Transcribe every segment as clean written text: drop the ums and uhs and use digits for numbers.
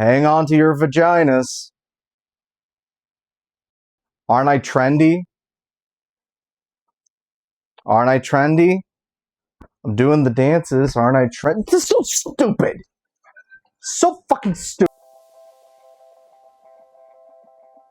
Hang on to your vaginas. Aren't I trendy? Aren't I trendy? I'm doing the dances. Aren't I trendy? This is so stupid. So fucking stupid.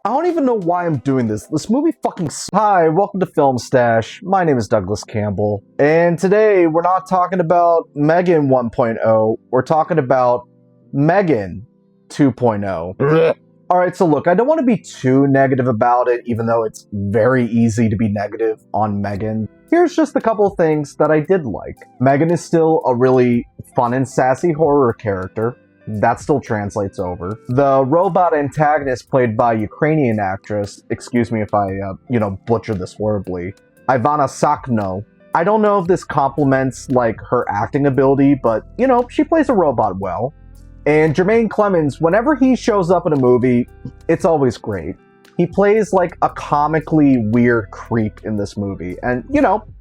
I don't even know why I'm doing this. This movie fucking sucks. Hi, welcome to Film Stash. My name is Douglas Campbell. And today we're not talking about Megan 1.0. We're talking about Megan 2.0. Alright, so look, I don't want to be too negative about it, even though it's very easy to be negative on Megan. Here's just a couple things that I did like. Megan is still a really fun and sassy horror character. That still translates over. The robot antagonist played by Ukrainian actress, excuse me if I, butcher this horribly, Ivana Sakno. I don't know if this complements, her acting ability, but, she plays a robot well. And Jermaine Clemens, whenever he shows up in a movie, it's always great. He plays a comically weird creep in this movie, and,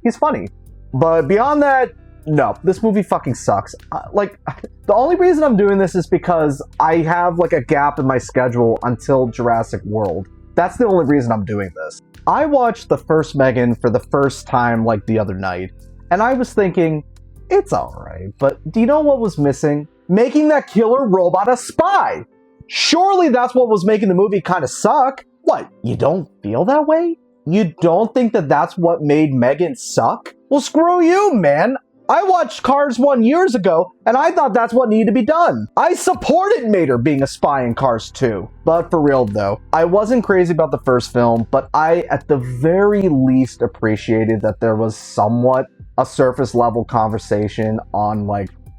he's funny. But beyond that, no, this movie fucking sucks. The only reason I'm doing this is because I have, a gap in my schedule until Jurassic World. That's the only reason I'm doing this. I watched the first Megan for the first time, the other night, and I was thinking, it's alright, but do you know what was missing? Making that killer robot a spy! Surely that's what was making the movie kind of suck. What, you don't feel that way? You don't think that that's what made Megan suck? Well, screw you, man! I watched Cars 1 years ago, and I thought that's what needed to be done. I supported Mater being a spy in Cars 2. But for real though, I wasn't crazy about the first film, but I at the very least appreciated that there was somewhat a surface level conversation on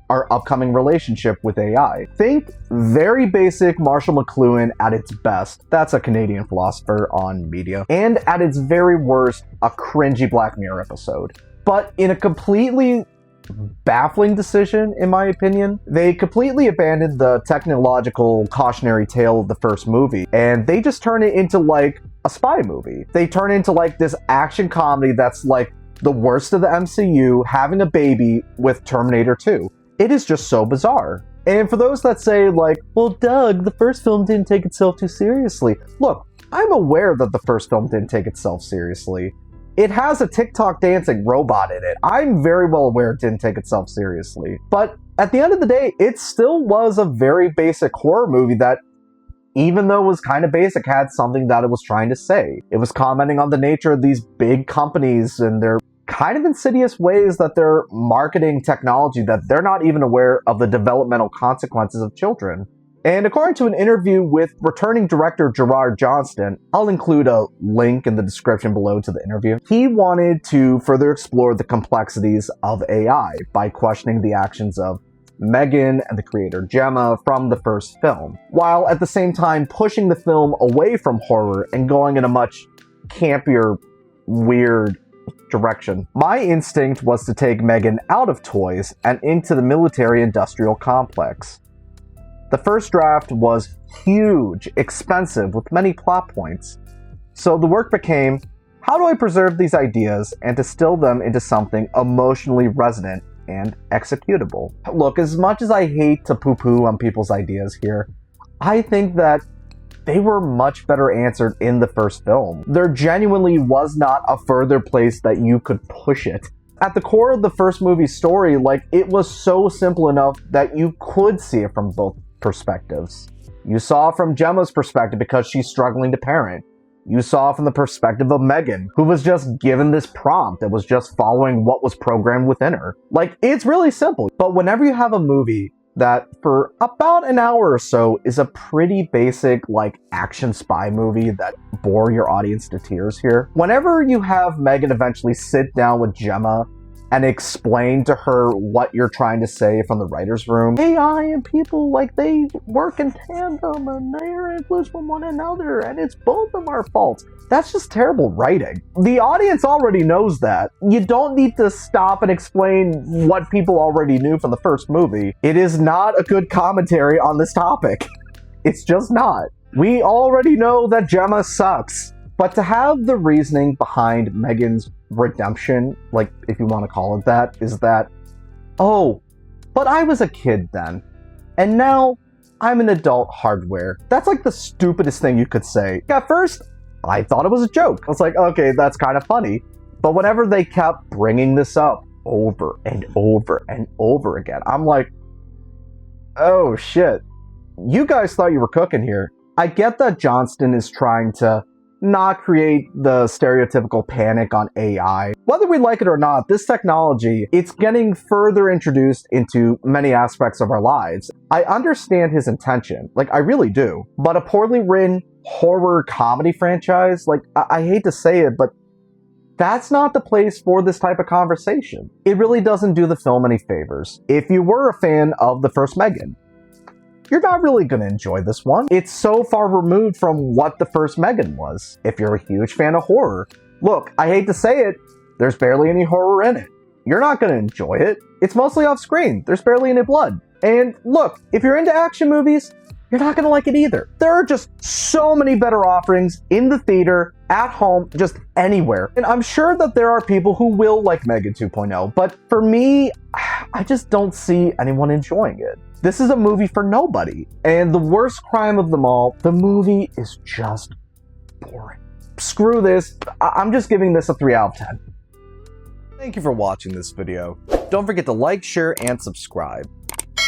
our upcoming relationship with AI. Think very basic Marshall McLuhan at its best. That's a Canadian philosopher on media. And at its very worst, a cringy Black Mirror episode. But in a completely baffling decision, in my opinion, they completely abandoned the technological cautionary tale of the first movie, and they just turn it into a spy movie. They turn it into this action comedy that's the worst of the MCU having a baby with Terminator 2. It is just so bizarre. And for those that say well, Doug, the first film didn't take itself too seriously. Look, I'm aware that the first film didn't take itself seriously. It has a TikTok dancing robot in it. I'm very well aware it didn't take itself seriously. But at the end of the day, it still was a very basic horror movie that, even though it was kind of basic, had something that it was trying to say. It was commenting on the nature of these big companies and their kind of insidious ways that they're marketing technology that they're not even aware of the developmental consequences of children. And according to an interview with returning director Gerard Johnstone, I'll include a link in the description below to the interview, he wanted to further explore the complexities of AI by questioning the actions of Megan and the creator Gemma from the first film, while at the same time pushing the film away from horror and going in a much campier, weird direction. My instinct was to take Megan out of toys and into the military-industrial complex. The first draft was huge, expensive, with many plot points. So the work became, how do I preserve these ideas and distill them into something emotionally resonant and executable? Look, as much as I hate to poo-poo on people's ideas here, I think that they were much better answered in the first film. There genuinely was not a further place that you could push it. At the core of the first movie's story, it was so simple enough that you could see it from both perspectives. You saw from Gemma's perspective because she's struggling to parent. You saw from the perspective of Megan, who was just given this prompt that was just following what was programmed within her. It's really simple. But whenever you have a movie that for about an hour or so is a pretty basic action spy movie that bore your audience to tears here. Whenever you have Megan eventually sit down with Gemma and explain to her what you're trying to say from the writer's room, AI and people, they work in tandem and they're influenced from one another and it's both of our faults. That's just terrible writing. The audience already knows that. You don't need to stop and explain what people already knew from the first movie. It is not a good commentary on this topic. It's just not. We already know that Gemma sucks. But to have the reasoning behind Megan's redemption, if you want to call it that, is that, oh, but I was a kid then. And now I'm an adult hardware. That's like the stupidest thing you could say. At first, I thought it was a joke. I was like, okay, that's kind of funny. But whenever they kept bringing this up over and over and over again, I'm like, oh shit. You guys thought you were cooking here. I get that Johnstone is trying to not create the stereotypical panic on AI. Whether we like it or not, this technology, it's getting further introduced into many aspects of our lives. I understand his intention, like I really do. But a poorly written horror comedy franchise, like I hate to say it, but that's not the place for this type of conversation. It really doesn't do the film any favors. If you were a fan of the first Megan, you're not really going to enjoy this one. It's so far removed from what the first Megan was. If you're a huge fan of horror, look, I hate to say it, there's barely any horror in it. You're not going to enjoy it. It's mostly off screen. There's barely any blood. And look, if you're into action movies, you're not going to like it either. There are just so many better offerings in the theater, at home, just anywhere. And I'm sure that there are people who will like Megan 2.0, but for me, I just don't see anyone enjoying it. This is a movie for nobody. And the worst crime of them all, the movie is just boring. Screw this. I'm just giving this a 3 out of 10. Thank you for watching this video. Don't forget to like, share, and subscribe.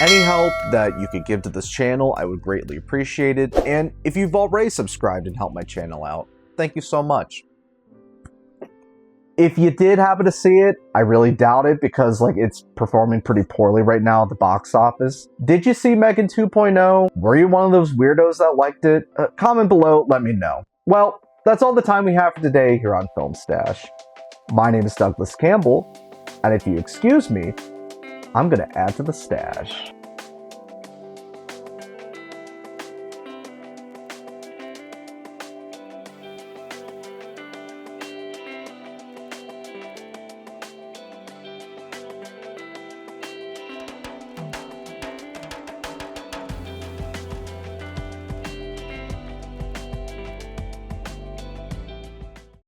Any help that you could give to this channel, I would greatly appreciate it. And if you've already subscribed and helped my channel out, thank you so much. If you did happen to see it, I really doubt it because like it's performing pretty poorly right now at the box office. Did you see Megan 2.0? Were you one of those weirdos that liked it? Comment below, let me know. Well, that's all the time we have for today here on Film Stash. My name is Douglas Campbell, and if you excuse me, I'm gonna add to the stash.